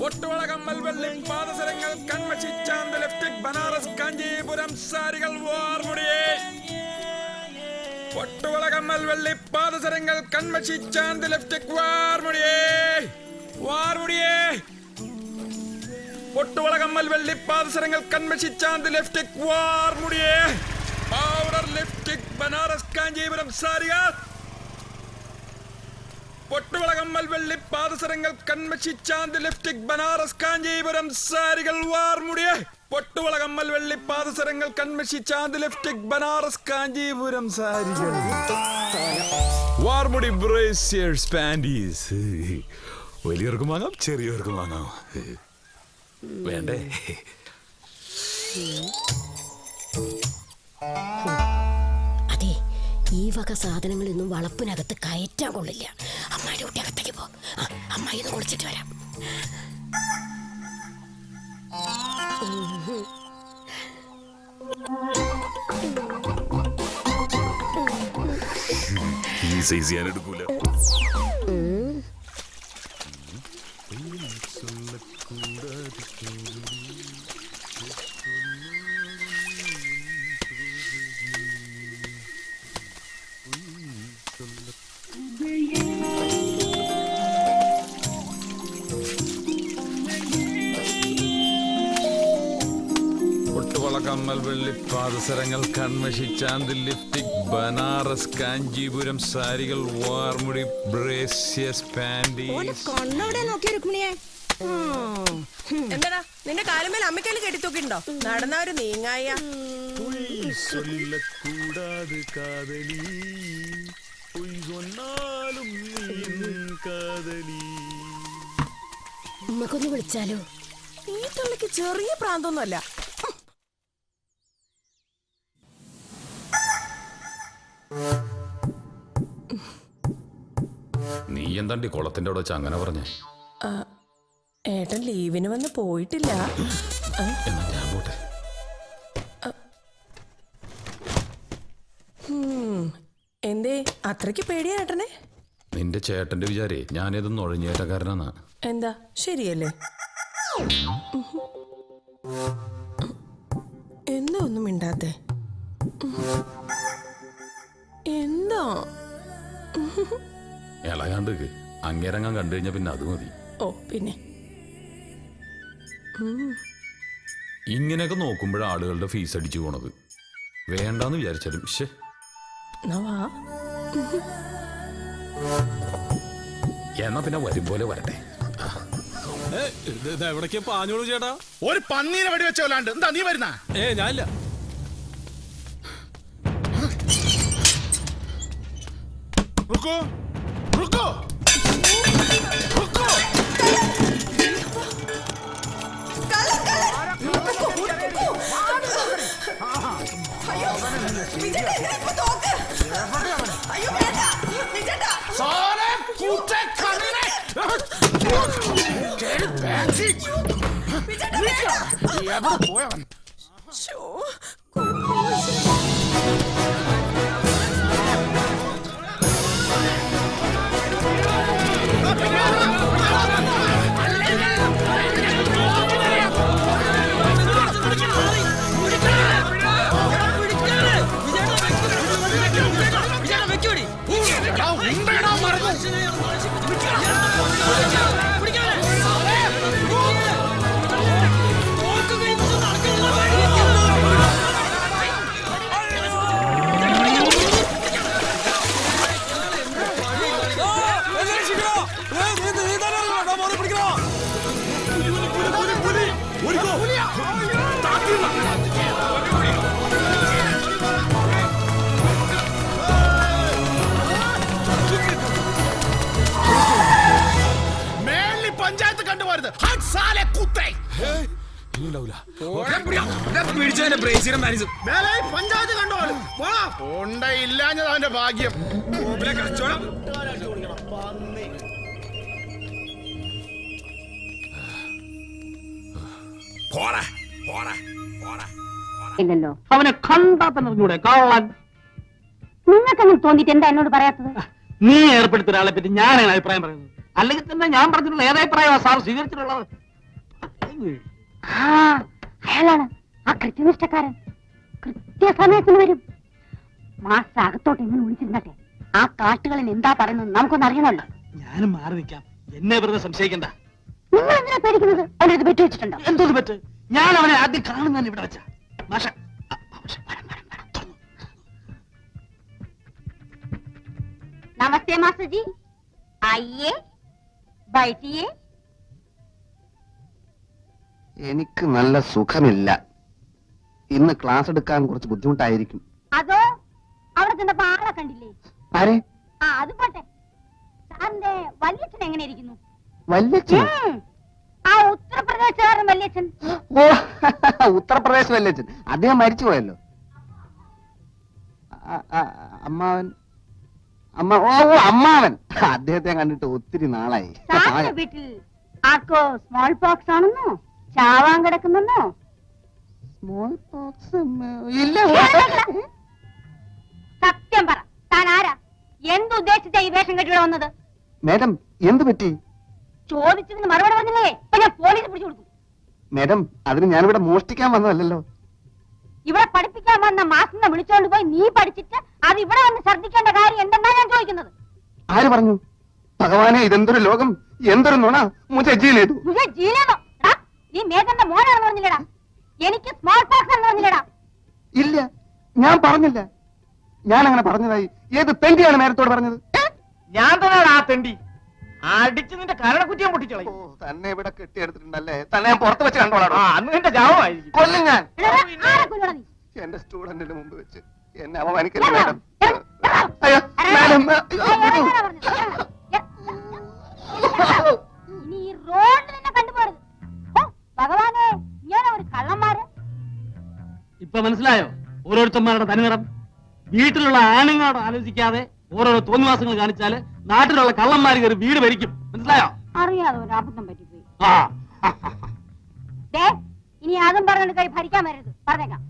പൊട്ടുവള കമ്മൽ വെള്ളി പാദസരങ്ങൾ കൺമഷി ചാന്ത് ലിപ്സ്റ്റിക് ബനാറസ് കാഞ്ചീപുരം സാരികൾ വാർമുടിയേ. പൊട്ടുവള കമ്മൽ വെള്ളി പാദസരങ്ങൾ കൺമഷി ചാന്ത് ലിപ്സ്റ്റിക് വാർമുടിയേ വാർമുടിയേ. പൊട്ടുവള കമ്മൽ വെള്ളി പാദസരങ്ങൾ കൺമഷി ചാന്ത് ലിപ്സ്റ്റിക് വാർമുടിയേ. പൗഡർ ലിപ്സ്റ്റിക് ബനാറസ് കാഞ്ചീപുരം സാരികൾ. പൊട്ടുവള കമ്മൽ വെള്ളി പാദസരങ്ങൾ കൺമഷി ചാന്ത് ലിപ്സ്റ്റിക് ബനാറസ് കാഞ്ചീപുരം സാരികൾ വാർമുടിയേ. പൊട്ടുവള കമ്മൽ വെള്ളി പാദസരങ്ങൾ കൺമഷി ചാന്ത് ലിപ്സ്റ്റിക് ബനാറസ് കാഞ്ചീപുരം സാരികൾ വാർമുടി ബ്രേസിയേഴ്സ് പാൻറ്റീസ്. വലിയവർക്കും വാങ്ങാം, ചെറിയവർക്കും വാങ്ങാം. വേണ്ടേ? അതെ, ഈ വക സാധനങ്ങളൊന്നും വളപ്പിനകത്ത് കയറ്റാൻ കൊള്ളില്ല. അമ്മായിയുടെ കുട്ടി അകത്തേക്ക് പോ. അമ്മായി ഒന്ന് കുളിച്ചിട്ട് വരാം. ഈ സൈസ് ഞാൻ എടുക്കൂല. കമ്മൽ വെള്ളി പാദസരങ്ങൾ കൺമഷി ചാന്ത് ലിപ്സ്റ്റിക് ബനാറസ് കാഞ്ചീപുരം സാരികൾ വാർമുടി ബ്രേസിയസ് പാൻറ്റീസ്. എന്താടാ നിന്റെ കാലുമേൽ അമ്മയ്ക്കല് കെട്ടിത്തൂക്കിണ്ടോ? നടന്നവര് നീങ്ങായ ഉമ്മക്കൊന്ന് വിളിച്ചാലോ? ഈ തള്ളിക്ക് ചെറിയ പ്രാന്തൊന്നുമല്ല. നീ എന്താണ്ടി കുളത്തിന്റെ അവിടെ വെച്ച് അങ്ങനെ പറഞ്ഞേ? ഏട്ടൻ ലീവിന് വന്ന് പോയിട്ടില്ല. എന്നാ ഞാൻ പോട്ടെ. എന്തേ അത്രയ്ക്ക് പേടിയാ ഏട്ടനെ? നിന്റെ ചേട്ടന്റെ വിചാരേ ഞാനേത് നുഴഞ്ഞേറ്റക്കാരനാ. എന്താ ശരിയല്ലേ? എന്താ ഒന്നും മിണ്ടാത്തെ? എന്താ ഇളകാണ്ട് അങ്ങേരങ്ങാൻ കണ്ടു കഴിഞ്ഞാ പിന്നെ അത് മതി. ഓ പിന്നെ ഇങ്ങനെയൊക്കെ നോക്കുമ്പോഴാ ആളുകളുടെ ഫീസ് അടിച്ചു പോണത്. വേണ്ടാന്ന് വിചാരിച്ചാലും എന്നാ പിന്നെ വരും പോലെ വരട്ടെ. എവിടേക്കാ പാഞ്ഞോളൂ ചേട്ടാ? ഒരു പന്നീനെ വെടി വെച്ചോലാണ്ട്. എന്താ നീ വരുന്ന? ഞാനില്ല. റുക്കോ റുക്കോ റുക്കോ. പോയവൻ പഞ്ചായത്ത് കണ്ടുപോരുത്. പഞ്ചായത്ത് കണ്ടുപോലും ഉണ്ടയില്ലാഞ്ഞത് അവന്റെ ഭാഗ്യം. കച്ചവടം പോടാ പോടാ പോടാ പോടാ. ഇല്ലല്ലോ. അവനെ കണ്ടാ തന്നെ അറിഞ്ഞൂടെ കള്ളൻ. നിങ്ങൾക്കങ്ങനെ തോന്നിട്ട് എന്താ എന്നോട് പറയാത്തത്? നീ ഏർപ്പെടുത്തിയ ഒരാളെ പറ്റി ഞാനാണ് അഭിപ്രായം പറയുന്നത്. അല്ലെങ്കിൽ തന്നെ ഞാൻ പറഞ്ഞിട്ടുള്ള ഏതഭിപ്രായമാണ് സാർ സ്വീകരിച്ചിട്ടുള്ളത്? ആ, അയാളാണ് ആ കൃത്യനിഷ്ഠക്കാരൻ. കൃത്യസമയത്തിന് വരും. മാസ്റ്റർ അകത്തോട്ട് എങ്ങനെ വിളിച്ചിരുന്നട്ടെ, ആ കാട്ടുകളിൽ എന്താ പറയുന്നത് നമുക്കൊന്ന് അറിയണമല്ലോ. ഞാനും മാറി നിൽക്കാം, എന്നെ വെറുതെ സംശയിക്കണ്ട. നിങ്ങൾ എന്തിനാ പേടിക്കുന്നത്? അവനത് പെറ്റു വെച്ചിട്ടുണ്ടോ? എന്തോന്ന് പറ്റ്? ഞാൻ അവനെ ആദ്യം കാണുന്നതന്നെ ഇവിടെ വെച്ച മാഷ. നമസ്തേ മാസ്റ്റർ ജി, ആയിയേ ബൈഠിയേ. എനിക്ക് നല്ല സുഖമില്ല. ഇന്ന് ക്ലാസ് എടുക്കാൻ കുറച്ച് ബുദ്ധിമുട്ടായിരിക്കും. അതോ അവിടെ ചെന്നപ്പോ ആളെ കണ്ടില്ലേ? ആരെ? ആ, അത് പോട്ടെ. സാറിന്റെ വല്യച്ഛൻ എങ്ങനെ ഇരിക്കുന്നു? വല്യച്ഛൻ? ആ ഉത്തർപ്രദേശുകാരൻ വല്യച്ഛൻ. ഓ, ഉത്തർപ്രദേശ് വല്യച്ഛൻ. അദ്ദേഹം മരിച്ചുപോയല്ലോ. അമ്മാവൻ അമ്മാവൻ. അദ്ദേഹത്തെ കണ്ടിട്ട് ഒത്തിരി നാളായി. സാറിന്റെ വീട്ടിൽ ആർക്കോ സ്മോൾ പോക്സ് ആണെന്നോ ചാവാൻ കിടക്കുന്നെന്നോ? സ്മോൾ പോക്സ് ഇല്ല. സത്യം പറ, താൻ ആരാ? എന്തുദ്ദേശിച്ച ഈ വേഷം കെട്ടിവിടെ വന്നത്? മേഡം, എന്ത് പറ്റി? ചോദിച്ചതിന് മറുപടി പറഞ്ഞില്ലേ, ഇപ്പൊ ഞാൻ പോലീസ് പിടിച്ചു കൊടുക്കും. മേഡം, അതിന് ഞാനിവിടെ മോഷ്ടിക്കാൻ വന്നതല്ലല്ലോ. ഇവിടെ പഠിപ്പിക്കാൻ വന്ന മാസ്റ്ററിനെ വിളിച്ചോണ്ട് പോയി നീ പഠിച്ചിട്ട് അത് ഇവിടെ വന്ന് ഛർദ്ദിക്കേണ്ട കാര്യം എന്തെന്നാ ഞാൻ ചോദിക്കുന്നത്? ആര് പറഞ്ഞു? ഭഗവാനെ, ഇതെന്തൊരു ലോകം, എന്തൊരു നുണ. മുझे ജീലേതു. ജീലേതോ? നീ മേജന്റെ മോനാണെന്ന് പറഞ്ഞില്ലടാ. എനിക്ക് സ്മോൾ പോക്സ് എന്ന് പറഞ്ഞില്ലടാ. ഇല്ല, ഞാൻ പറഞ്ഞില്ല. ഞാൻ അങ്ങനെ പറഞ്ഞതായി ഏത് തെണ്ടിയാണ് മേരത്തോട് പറഞ്ഞത്? ഞാൻ തന്നെ ആ തെണ്ടി അടിച്ച് നിന്റെ കരണക്കുറ്റിയും പൊട്ടിച്ചളയും. ഓ, തന്നെ ഇവിടെ കെട്ടിയെടുത്തിട്ടുണ്ടല്ലേ? തന്നെ ഞാൻ പുറത്ത് വെച്ച് കണ്ടോളാം. അന്ന് നിന്റെ ജാവമായിരിക്കും. കൊല്ലും ഞാൻ. ആരെ കൊല്ലണം നീ? എന്റെ സ്റ്റുഡന്റിന് മുമ്പ് വെച്ച് എന്നെ അവമാനിക്കല്ലേ മേഡം? അയ്യോ മേഡം, ഇനി ഈ റോഡിൽ നിന്നെ കണ്ടുപോരുത്. ഭഗവാനെ, ഇങ്ങനെ ഒരു കള്ളന്മാര്. ഇപ്പൊ മനസ്സിലായോ ഓരോരുത്തന്മാരുടെ തനിനിറം? വീട്ടിലുള്ള ആണുങ്ങളോട് ആലോചിക്കാതെ ഓരോരോ തോന്നിവാസങ്ങൾ കാണിച്ചാല് നാട്ടിലുള്ള കള്ളന്മാര് കയറി വീട് ഭരിക്കും. മനസ്സിലായോ? അറിയാതെ ഒരു അബദ്ധം പറ്റിപ്പോയി. ആ, ദേ, ഇനി അതും പറഞ്ഞോണ്ട് കൈ ഭരിക്കാൻ വരരുത്, പറഞ്ഞേക്കാം.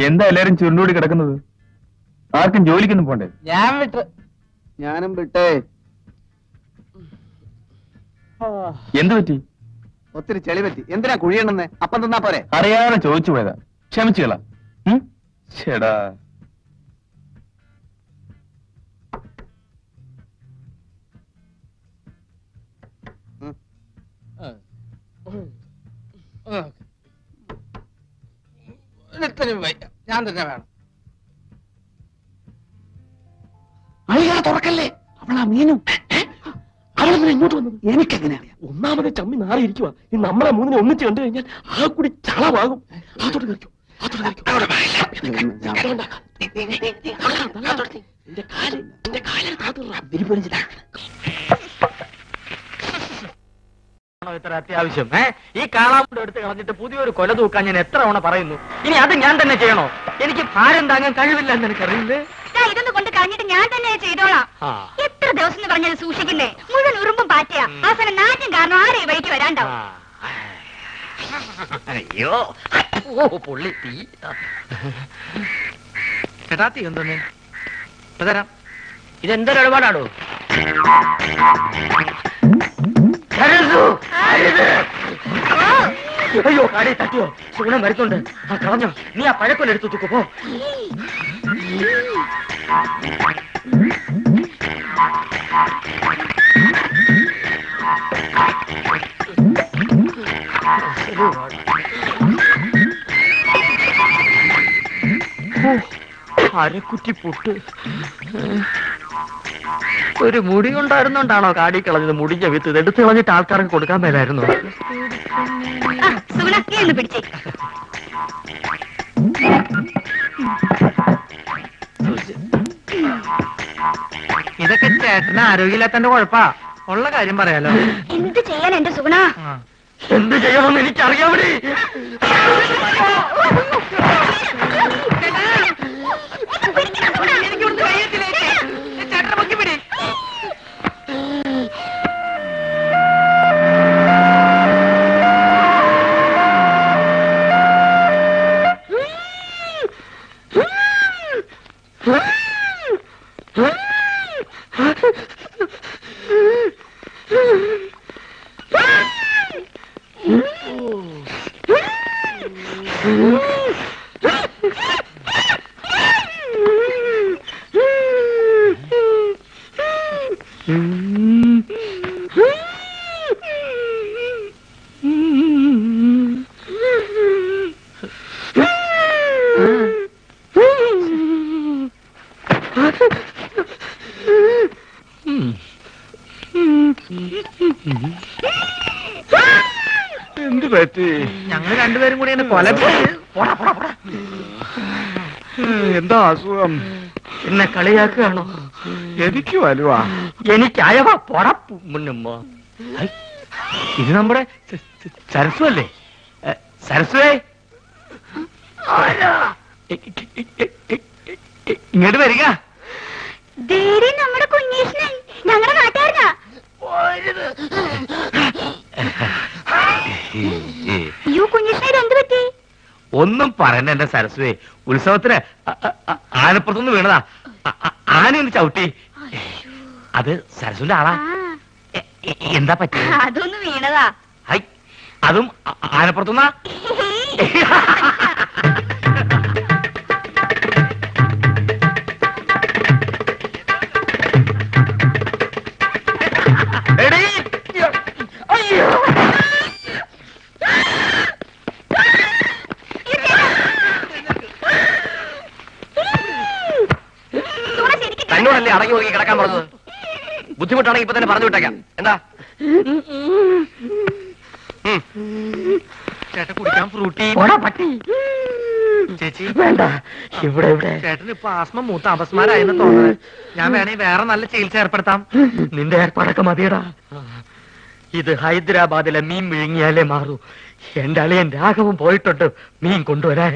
എന്താ എല്ലാരും ചുരുണ്ടുകൂടി കിടക്കുന്നത്? ആർക്കും ജോലിക്കൊന്നും പോണ്ടേ? ഞാൻ വിട്ട്. ഞാനും വിട്ടേ. എന്ത് പറ്റി? ഒത്തിരി ചെളി പറ്റി. എന്തിനാ കുഴിയണെന്ന്? അപ്പം തന്നാ പോരെ? അറിയാതെ ചോദിച്ചു പോയതാ, ക്ഷമിച്ചുകളാ. ചേടാ, ഞാൻ തന്നെ വേണം. അളിയാ തുറക്കല്ലേ, അവളാ മീനും. അവളെ ഇങ്ങോട്ട് വന്നത് എനിക്കെങ്ങനെ അറിയാം? ഒന്നാമത് ചമ്മി നാറിയിരിക്കുക. ഈ നമ്മളെ മൂന്നിനെ ഒന്നിച്ച് കണ്ടു കഴിഞ്ഞാൽ ആ കൂടി ചളവാകും. അതോട്ട് കളിക്കും. ഇത്ര അത്യാവശ്യം ഈ കാളാമുണ്ട് എടുത്ത് കളഞ്ഞിട്ട് പുതിയൊരു കൊല തൂക്കാൻ ഞാൻ എത്ര തവണ പറയുന്നു. ഇനി അത് ഞാൻ തന്നെ ചെയ്യണോ? എനിക്ക് ഭാരം താങ്ങാൻ കഴിവില്ല എന്ന് എനിക്കറിയില്ലേ. ഇതൊന്ന് കൊണ്ട് കളഞ്ഞിട്ട് ഞാൻ തന്നെ ചെയ്തോളാം. എത്ര ദിവസം എന്ന് പറഞ്ഞത് സൂക്ഷിക്കുന്നേ? മുഴുവൻ ഉറുമ്പും പാറ്റയാ. അവസാനം നാറ്റും കാരണം ആരെയും വഴിക്ക് വരാണ്ടാവും. അയ്യോ, ഓ പൊള്ളി തീ. ചേട്ടാ തീ എന്തോന്ന് തരാം. ഇതെന്തൊരു ഇടപാടാണോ? അയ്യോ, കാടി തട്ടിയോ? സുഗുണം വരുന്നുണ്ട്. ആ കളഞ്ഞോ? നീ ആ പഴക്കൊല്ലെടുത്തു തൂക്കോ. പോ. അരക്കുറ്റി പുട്ട്. ഒരു മുടി കൊണ്ടായിരുന്നോണ്ടാണോ കാടി കളഞ്ഞത്? മുടിഞ്ഞ വിത്ത് ഇതെടുത്ത് കളഞ്ഞിട്ട് ആൾക്കാർക്ക് കൊടുക്കാൻ മേലായിരുന്നു. പിടിച്ചേ. ഇതൊക്കെ ചേട്ടന് ആരോഗ്യമില്ലാത്തന്റെ കുഴപ്പാ. ഉള്ള കാര്യം പറയാലോ. എന്ത് ചെയ്യാൻ എന്റെ സുഗുണ? എന്ത് ചെയ്യണമെന്ന് എനിക്കറിയാവിടെ. എന്ത് പറ്റി? ഞങ്ങൾ രണ്ടുപേരും കൂടി എന്നെ കൊല. എന്താ അസുഖം? എന്നെ കളിയാക്കുകയാണോ? എനിക്ക് വരുവാ. എനിക്ക് അയവ പൊടപ്പു മുന്നമ്മ. ഇത് നമ്മുടെ സരസ്വ അല്ലേ? സരസ്വേ, ഇങ്ങോട്ട് വരിക. നമ്മുടെ കുഞ്ഞേഷനൻ ഞങ്ങളുടെ നാട്ടുകാരനാ. അയ്യോ കുഞ്ഞേഷനെ എന്ത് പറ്റി? ഒന്നും പറയണ്ട എന്റെ സരസ്വേ. ഉത്സവത്തിന് ആനപ്പുറത്തുനിന്ന് വീണതാ. ആനയൊന്ന് ചവിട്ടി. അത് സരസ്വന്റെ ആളാ. എന്താ പറ്റി? അതൊന്ന് വീണതാ. ഹൈ, അതും ആനപ്പുറത്തുനിന്നാ? തന്നോടല്ലേ അടങ്ങി ഒതുങ്ങി കിടക്കാൻ പറഞ്ഞത്? ബുദ്ധിമുട്ടാണെങ്കിൽ ഇപ്പൊ തന്നെ പറഞ്ഞു വിട്ടേക്കാം. എന്താ ചേട്ടൻ കുടിക്കാൻ ഫ്രൂട്ടി. ചേച്ചി വേണ്ട, ഇവിടെ ഇവിടെ ചേട്ടന് ഇപ്പൊ ആസ്മ മൂത്ത അപസ്മാരായെന്ന് തോന്നുന്നത്. ഞാൻ വേണേ വേറെ നല്ല ചികിത്സ ഏർപ്പെടുത്താം. നിന്റെ ഏർപ്പാടൊക്കെ മതിയടാ. ഇത് ഹൈദരാബാദിലെ മീൻ വിഴുങ്ങിയാലേ മാറൂ. എന്റെ അളിയൻ രാഘവൻ പോയിട്ടുണ്ട് മീൻ കൊണ്ടുവരാൻ.